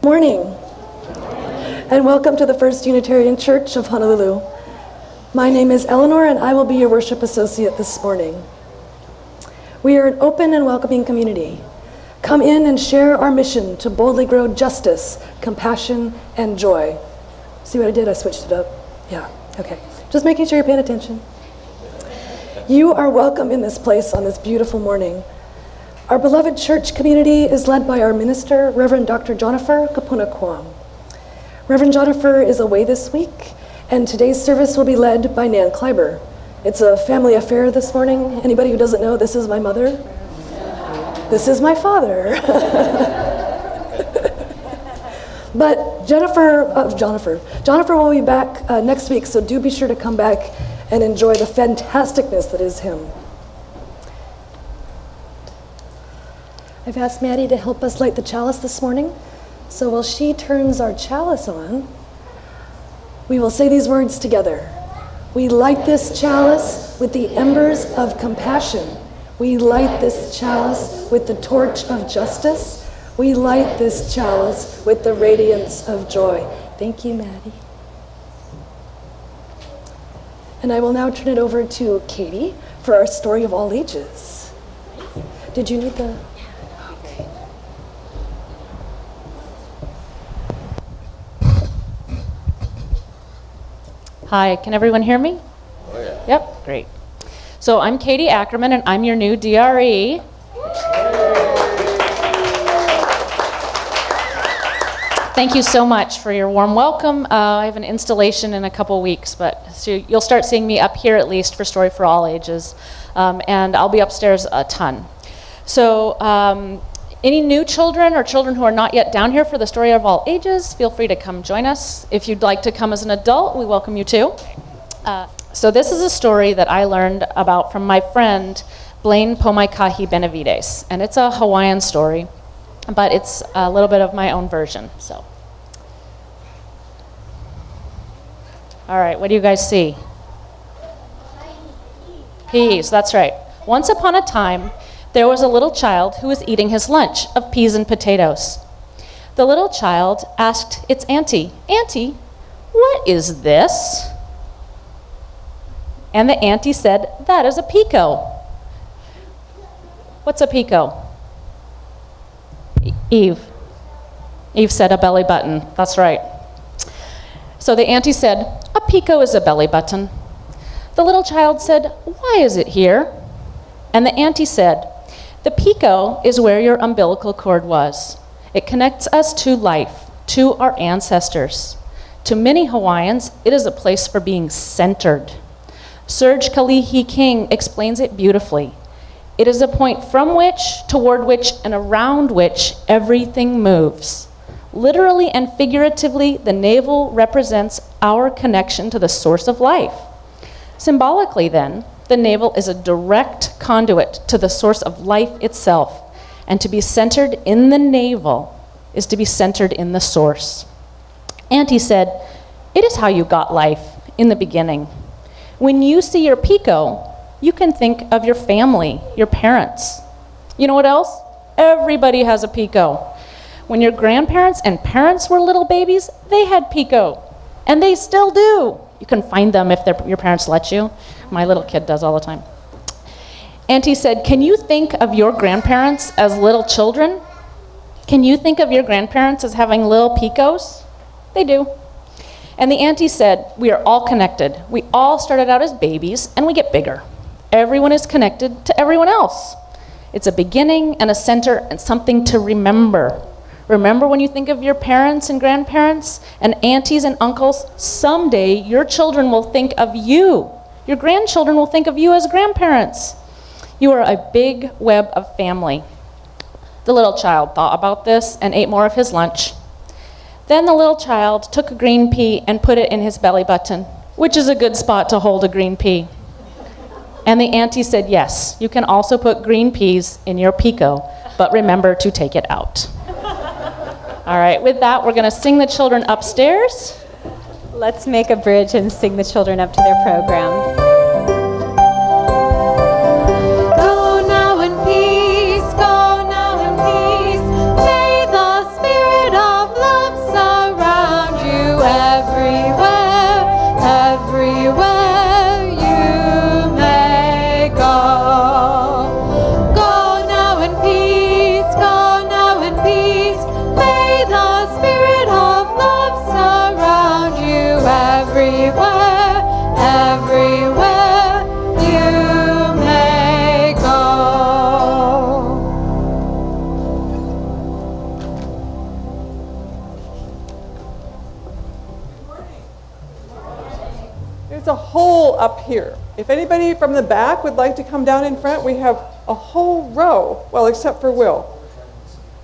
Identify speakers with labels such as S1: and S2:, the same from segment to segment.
S1: Morning, and welcome to the First Unitarian Church of Honolulu. My name is Eleanor, and I will be your worship associate this morning. We are an open and welcoming community. Come in and share our mission to boldly grow justice, compassion, and joy. See what I did? I switched it up. Yeah, okay. Just making sure you're paying attention. You are welcome in this place on this beautiful morning. Our beloved church community is led by our minister, Reverend Dr. Jonathan Kapuna Kwong. Reverend Jonathan is away this week, and today's service will be led by Nan Kleiber. It's a family affair this morning. Anybody who doesn't know, this is my mother. This is my father. But Jonathan will be back next week, so do be sure to come back and enjoy the fantasticness that is him. I've asked Maddie to help us light the chalice this morning, so while she turns our chalice on, we will say these words together. We light this chalice with the embers of compassion. We light this chalice with the torch of justice. We light this chalice with the radiance of joy. Thank you, Maddie. And I will now turn it over to Katie for our story of all ages. Did you need the... Okay.
S2: Hi, can everyone hear me?
S3: Oh yeah.
S2: Yep, great. So I'm Katie Ackerman, and I'm your new DRE. Thank you so much for your warm welcome. I have an installation in a couple weeks, so you'll start seeing me up here at least for Story for All Ages, and I'll be upstairs a ton. So any new children or children who are not yet down here for the Story of All Ages, feel free to come join us. If you'd like to come as an adult, we welcome you too. So this is a story that I learned about from my friend Blaine Pomaikahi Benavides, and it's a Hawaiian story, but it's a little bit of my own version. So, all right, what do you guys see? Peas, that's right. Once upon a time, there was a little child who was eating his lunch of peas and potatoes. The little child asked its auntie, "Auntie, what is this?" And the auntie said, "That is a pico." What's a pico? Eve said, "A belly button." That's right. So the auntie said, "A pico is a belly button." The little child said, "Why is it here?" And the auntie said, "The pico is where your umbilical cord was. It connects us to life, to our ancestors. To many Hawaiians, it is a place for being centered. Serge Kalihi King explains it beautifully. It is a point from which, toward which, and around which everything moves. Literally and figuratively, the navel represents our connection to the source of life. Symbolically, then, the navel is a direct conduit to the source of life itself, and to be centered in the navel is to be centered in the source." Auntie said, "It is how you got life in the beginning. When you see your pico, you can think of your family, your parents. You know what else? Everybody has a pico. When your grandparents and parents were little babies, they had pico, and they still do. You can find them if your parents let you. My little kid does all the time." Auntie said, "Can you think of your grandparents as little children? Can you think of your grandparents as having little picos?" They do. And the auntie said, "We are all connected. We all started out as babies, and we get bigger. Everyone is connected to everyone else. It's a beginning and a center and something to remember. Remember when you think of your parents and grandparents and aunties and uncles, someday your children will think of you. Your grandchildren will think of you as grandparents. You are a big web of family." The little child thought about this and ate more of his lunch. Then the little child took a green pea and put it in his belly button, which is a good spot to hold a green pea. And the auntie said, "Yes, you can also put green peas in your pico, but remember to take it out." All right, with that, we're going to sing the children upstairs.
S4: Let's make a bridge and sing the children up to their program. Go now in peace, may the spirit of love
S3: up here. If anybody from the back would like to come down in front, we have a whole row, well, except for Will,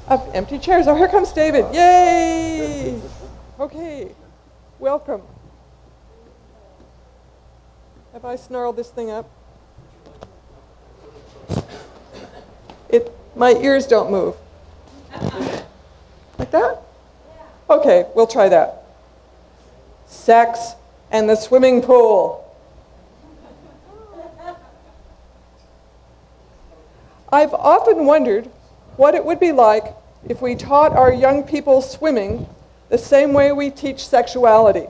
S3: of empty chairs. Oh, here comes David. Yay! Okay, welcome. Have I snarled this thing up? My ears don't move. Like that? Okay, we'll try that. Sex and the swimming pool. I've often wondered what it would be like if we taught our young people swimming the same way we teach sexuality.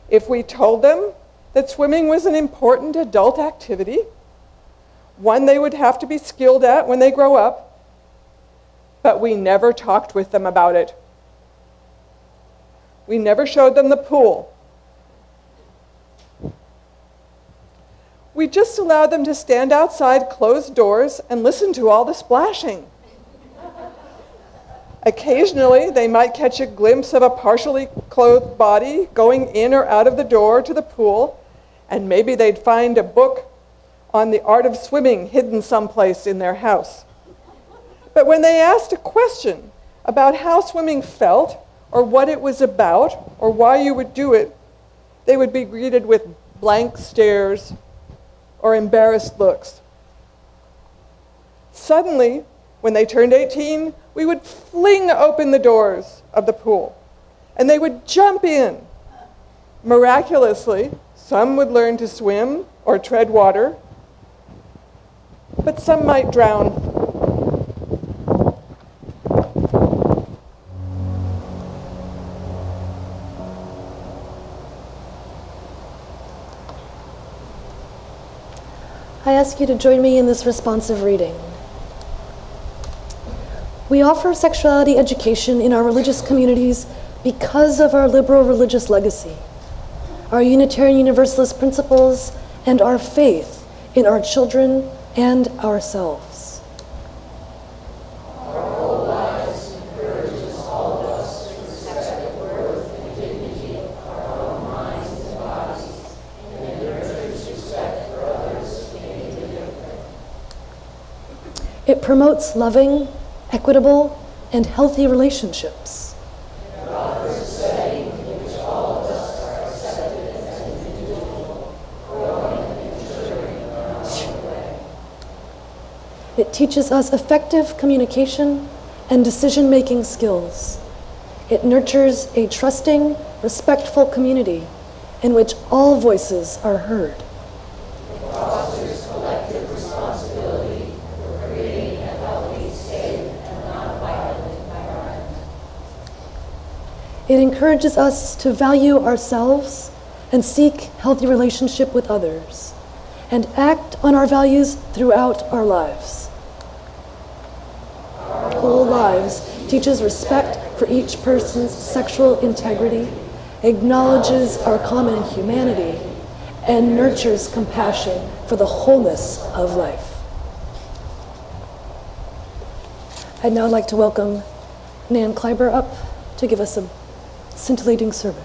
S3: If we told them that swimming was an important adult activity, one they would have to be skilled at when they grow up, but we never talked with them about it. We never showed them the pool. We just allowed them to stand outside closed doors and listen to all the splashing. Occasionally, they might catch a glimpse of a partially clothed body going in or out of the door to the pool, and maybe they'd find a book on the art of swimming hidden someplace in their house. But when they asked a question about how swimming felt, or what it was about, or why you would do it, they would be greeted with blank stares or embarrassed looks. Suddenly, when they turned 18, we would fling open the doors of the pool, and they would jump in. Miraculously, some would learn to swim or tread water, but some might drown.
S1: I ask you to join me in this responsive reading. We offer sexuality education in our religious communities because of our liberal religious legacy, our Unitarian Universalist principles, and our faith in our children and ourselves.
S5: Our whole lives encourages all of us to respect the worth and dignity of our own minds and bodies, and nurtures respect for others may be different.
S1: It promotes loving, equitable, and healthy relationships.
S5: It offers a setting in which all of us are accepted as individuals, growing and maturing in our own way.
S1: It teaches us effective communication and decision-making skills. It nurtures a trusting, respectful community in which all voices are heard.
S5: It fosters collective responsibility for creating a healthy, safe, and non-violent environment.
S1: It encourages us to value ourselves and seek healthy relationship with others, and act on our values throughout our lives. Our whole lives teaches respect for each person's sexual integrity, acknowledges our common humanity, and nurtures compassion for the wholeness of life. I'd now like to welcome Nan Kleiber up to give us a scintillating sermon.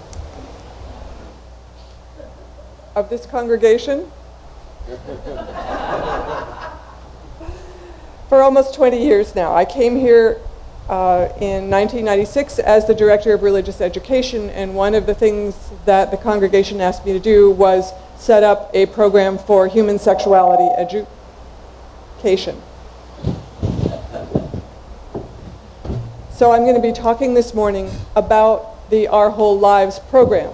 S3: Of this congregation, for almost 20 years now. I came here in 1996 as the Director of Religious Education, and one of the things that the congregation asked me to do was set up a program for human sexuality education. So I'm going to be talking this morning about the Our Whole Lives program,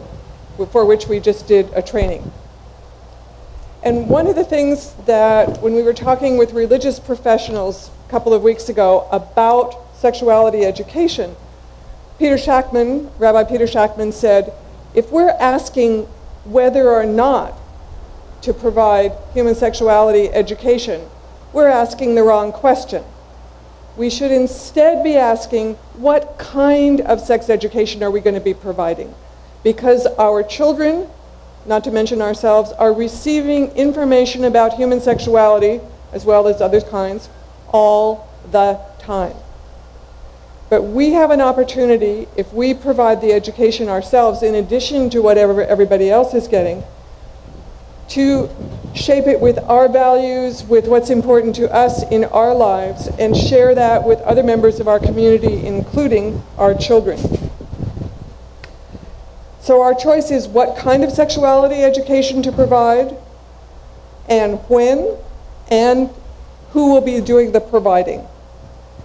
S3: for which we just did a training. And one of the things that, when we were talking with religious professionals a couple of weeks ago about sexuality education, Rabbi Peter Shackman said, if we're asking whether or not to provide human sexuality education, we're asking the wrong question. We should instead be asking, what kind of sex education are we going to be providing? Because our children, not to mention ourselves, are receiving information about human sexuality, as well as other kinds, all the time. But we have an opportunity, if we provide the education ourselves, in addition to whatever everybody else is getting, to shape it with our values, with what's important to us in our lives, and share that with other members of our community, including our children. So our choice is what kind of sexuality education to provide, and when, and who will be doing the providing.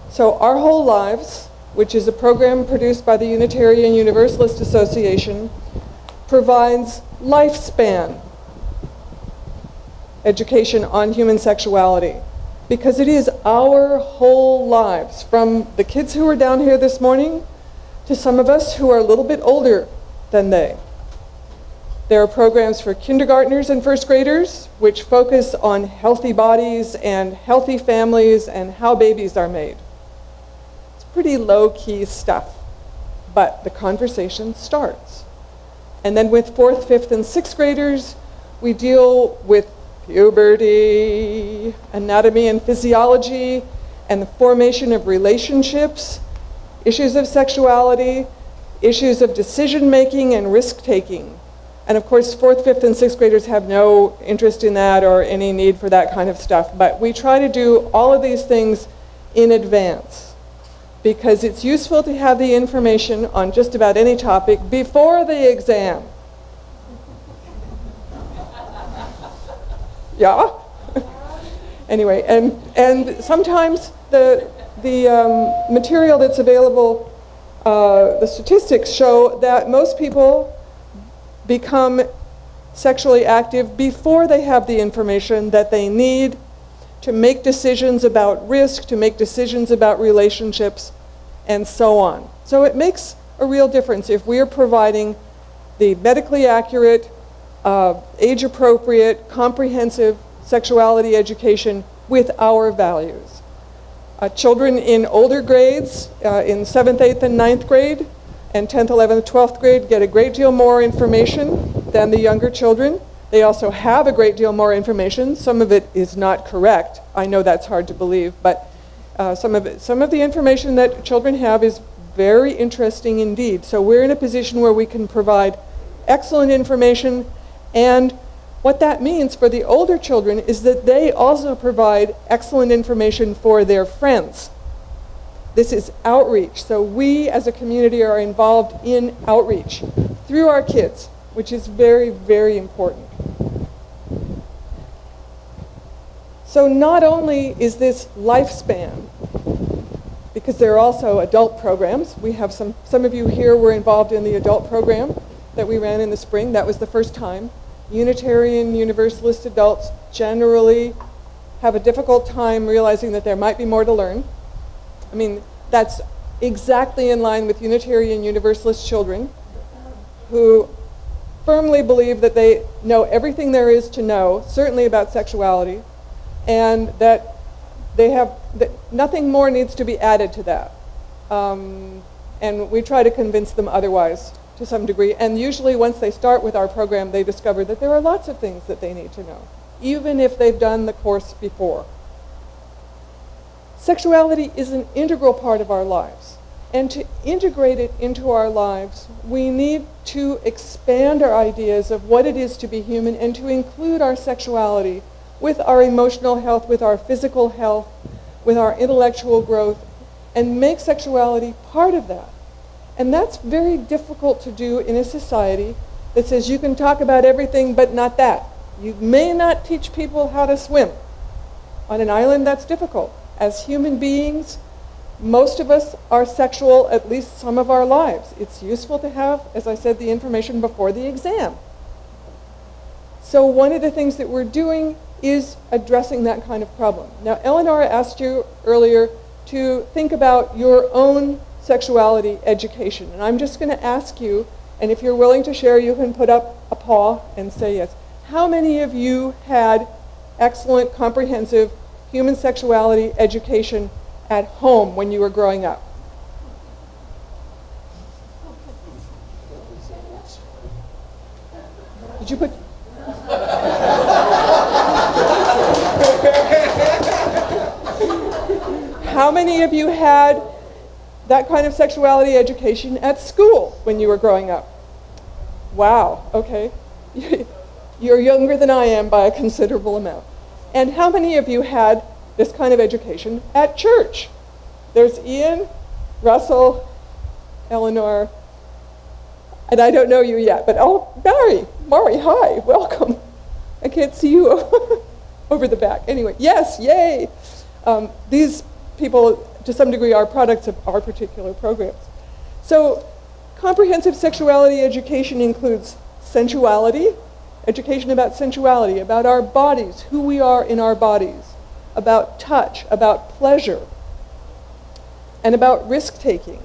S3: So Our Whole Lives, which is a program produced by the Unitarian Universalist Association, provides lifespan education on human sexuality, because it is our whole lives, from the kids who are down here this morning to some of us who are a little bit older than they. There are programs for kindergartners and first graders which focus on healthy bodies and healthy families and how babies are made. It's pretty low-key stuff, but the conversation starts. And then with 4th, 5th, and 6th graders, we deal with puberty, anatomy and physiology, and the formation of relationships, issues of sexuality, issues of decision-making and risk-taking. And of course, 4th, 5th, and 6th graders have no interest in that or any need for that kind of stuff. But we try to do all of these things in advance, because it's useful to have the information on just about any topic before the exam. Yeah? Anyway, and sometimes the material that's available, the statistics show that most people become sexually active before they have the information that they need to make decisions about risk, to make decisions about relationships, and so on. So it makes a real difference if we are providing the medically accurate, age-appropriate, comprehensive sexuality education with our values. Children in older grades, in 7th, 8th, and 9th grade, and 10th, 11th, 12th grade get a great deal more information than the younger children. They also have a great deal more information. Some of it is not correct. I know that's hard to believe, but some of the information that children have is very interesting indeed. So we're in a position where we can provide excellent information, and what that means for the older children is that they also provide excellent information for their friends. This is outreach. So we as a community are involved in outreach through our kids, which is very, very important. So not only is this lifespan, because there are also adult programs. We have some of you here were involved in the adult program that we ran in the spring. That was the first time. Unitarian Universalist adults generally have a difficult time realizing that there might be more to learn. I mean, that's exactly in line with Unitarian Universalist children who firmly believe that they know everything there is to know, certainly about sexuality, and that that nothing more needs to be added to that. And we try to convince them otherwise to some degree. And usually once they start with our program, they discover that there are lots of things that they need to know, even if they've done the course before. Sexuality is an integral part of our lives. And to integrate it into our lives, we need to expand our ideas of what it is to be human and to include our sexuality with our emotional health, with our physical health, with our intellectual growth, and make sexuality part of that. And that's very difficult to do in a society that says you can talk about everything but not that. You may not teach people how to swim. On an island, that's difficult. As human beings, most of us are sexual at least some of our lives. It's useful to have, as I said, the information before the exam. So one of the things that we're doing is addressing that kind of problem. Now, Eleanor asked you earlier to think about your own sexuality education. And I'm just going to ask you, and if you're willing to share, you can put up a paw and say yes. How many of you had excellent, comprehensive human sexuality education at home when you were growing up? Did you put... How many of you had that kind of sexuality education at school when you were growing up? Wow, okay. You're younger than I am by a considerable amount. And how many of you had this kind of education at church? There's Ian, Russell, Eleanor, and I don't know you yet, but oh, Mari, hi, welcome. I can't see you over the back. Anyway, yes, yay. These people, to some degree, are products of our particular programs. So comprehensive sexuality education includes sensuality, education about sensuality, about our bodies, who we are in our bodies, about touch, about pleasure, and about risk-taking.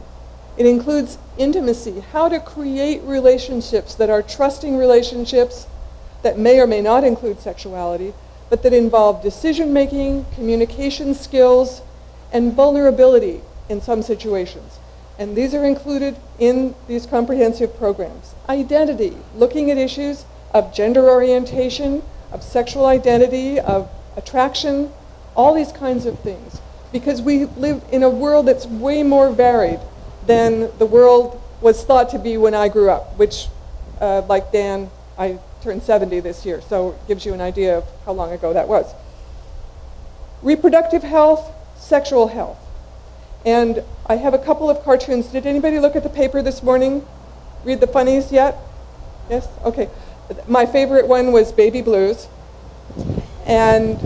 S3: It includes intimacy, how to create relationships that are trusting relationships that may or may not include sexuality, but that involve decision-making, communication skills, and vulnerability in some situations. And these are included in these comprehensive programs. Identity, looking at issues of gender orientation, of sexual identity, of attraction, all these kinds of things. Because we live in a world that's way more varied than the world was thought to be when I grew up, which, like Dan, I turned 70 this year, so it gives you an idea of how long ago that was. Reproductive health, sexual health. And I have a couple of cartoons. Did anybody look at the paper this morning? Read the funnies yet? Yes? Okay. My favorite one was Baby Blues. And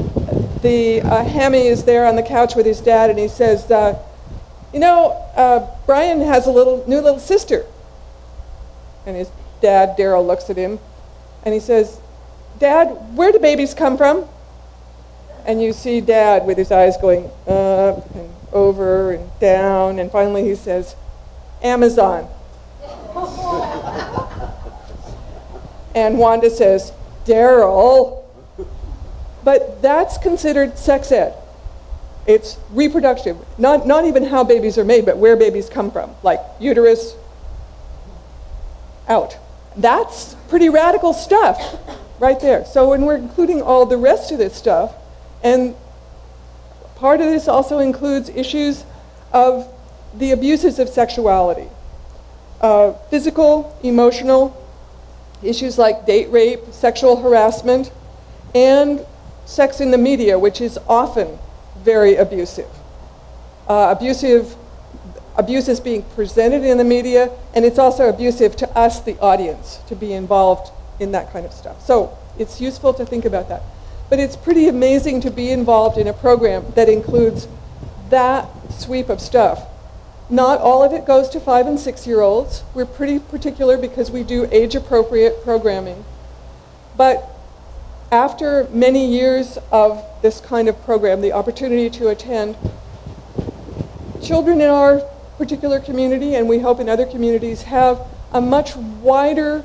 S3: the Hammy is there on the couch with his dad, and he says, Brian has a new little sister. And his dad, Daryl, looks at him, and he says, Dad, where do babies come from? And you see Dad with his eyes going up and over and down, and finally he says, Amazon. And Wanda says, Daryl. But that's considered sex ed. It's reproductive, not even how babies are made, but where babies come from, like uterus, out. That's pretty radical stuff right there. So when we're including all the rest of this stuff, and part of this also includes issues of the abuses of sexuality, physical, emotional, issues like date rape, sexual harassment, and sex in the media, which is often very abusive. Abuse is being presented in the media, and it's also abusive to us, the audience, to be involved in that kind of stuff. So it's useful to think about that. But it's pretty amazing to be involved in a program that includes that sweep of stuff. Not all of it goes to 5- and 6-year-olds. We're pretty particular because we do age-appropriate programming. But after many years of this kind of program, the opportunity to attend, children in our particular community, and we hope in other communities, have a much wider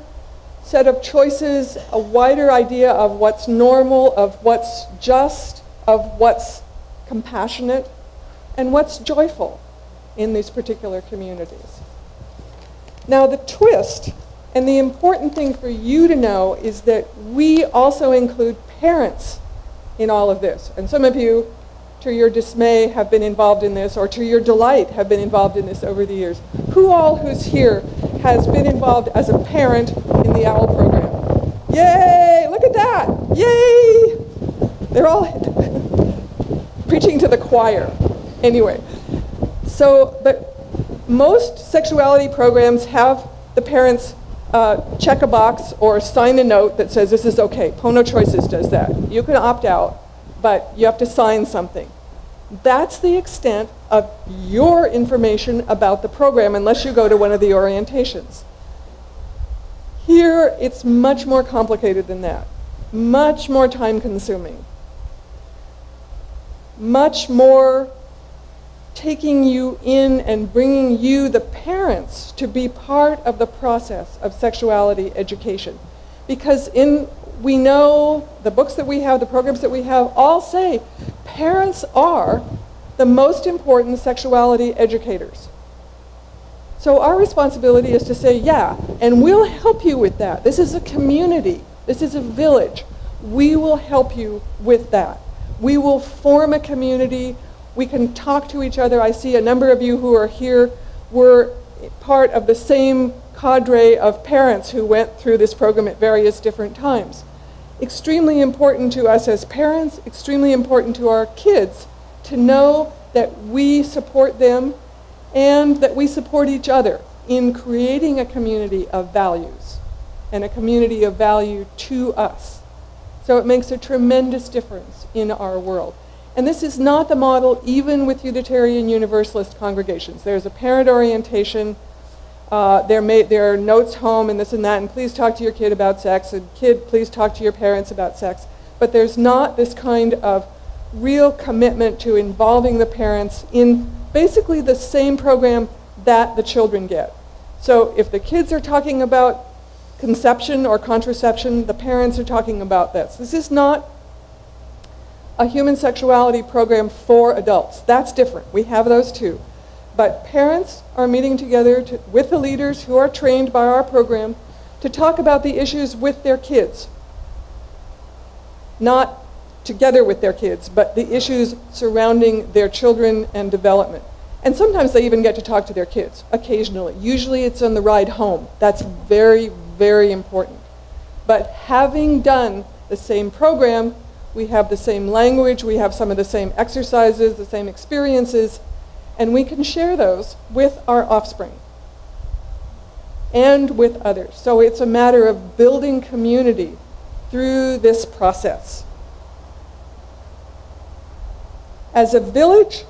S3: set of choices, a wider idea of what's normal, of what's just, of what's compassionate, and what's joyful in these particular communities. Now the twist, and the important thing for you to know, is that we also include parents in all of this. And some of you, to your dismay, have been involved in this, or to your delight, have been involved in this over the years. Who's here has been involved as a parent in the OWL program? Yay! Look at that! Yay! They're all preaching to the choir. Anyway, so, but most sexuality programs have the parents check a box or sign a note that says this is okay. Pono Choices does that. You can opt out, but you have to sign something. That's the extent of your information about the program, unless you go to one of the orientations. Here, it's much more complicated than that. Much more time-consuming. Much more taking you in and bringing you, the parents, to be part of the process of sexuality education. Because we know the books that we have, the programs that we have, all say parents are the most important sexuality educators. So our responsibility is to say, yeah, and we'll help you with that. This is a community. This is a village. We will help you with that. We will form a community. We can talk to each other. I see a number of you who are here were part of the same cadre of parents who went through this program at various different times. extremely important to us as parents, extremely important to our kids to know that we support them and that we support each other in creating a community of values and a community of value to us. So it makes a tremendous difference in our world. And this is not the model even with Unitarian Universalist congregations. There's a parent orientation. There are notes home and this and that, and please talk to your kid about sex, and kid, please talk to your parents about sex. But there's not this kind of real commitment to involving the parents in basically the same program that the children get. So if the kids are talking about conception or contraception, the parents are talking about this. This is not a human sexuality program for adults. That's different. We have those too. But parents are meeting together with the leaders who are trained by our program to talk about the issues with their kids. Not together with their kids, but the issues surrounding their children and development. And sometimes they even get to talk to their kids, occasionally. Usually it's on the ride home. That's very, very important. But having done the same program, we have the same language, we have some of the same exercises, the same experiences, and we can share those with our offspring and with others. So it's a matter of building community through this process. As a village,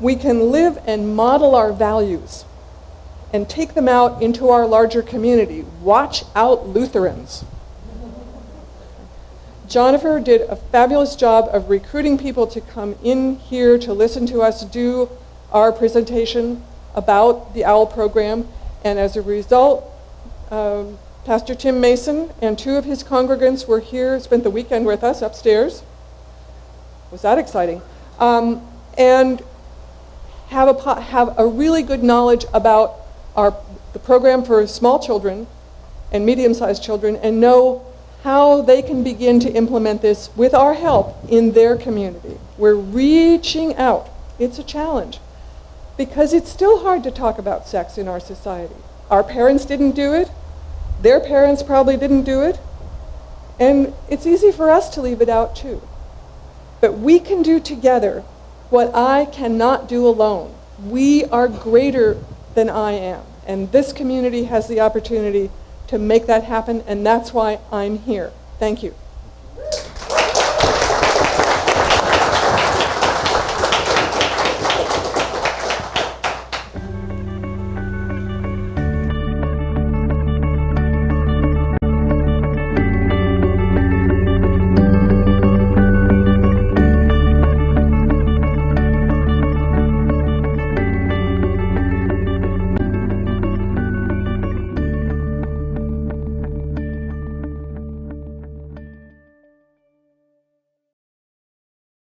S3: we can live and model our values and take them out into our larger community. Watch out, Lutherans. Jennifer did a fabulous job of recruiting people to come in here to listen to us do our presentation about the OWL program. And as a result, Pastor Tim Mason and 2 of his congregants were here, spent the weekend with us upstairs. Was that exciting? And have a really good knowledge about the program for small children and medium-sized children, and know how they can begin to implement this with our help in their community. We're reaching out. It's a challenge because it's still hard to talk about sex in our society. Our parents didn't do it. Their parents probably didn't do it. And it's easy for us to leave it out too. But we can do together what I cannot do alone. We are greater than I am. And this community has the opportunity to make that happen, and that's why I'm here. Thank you.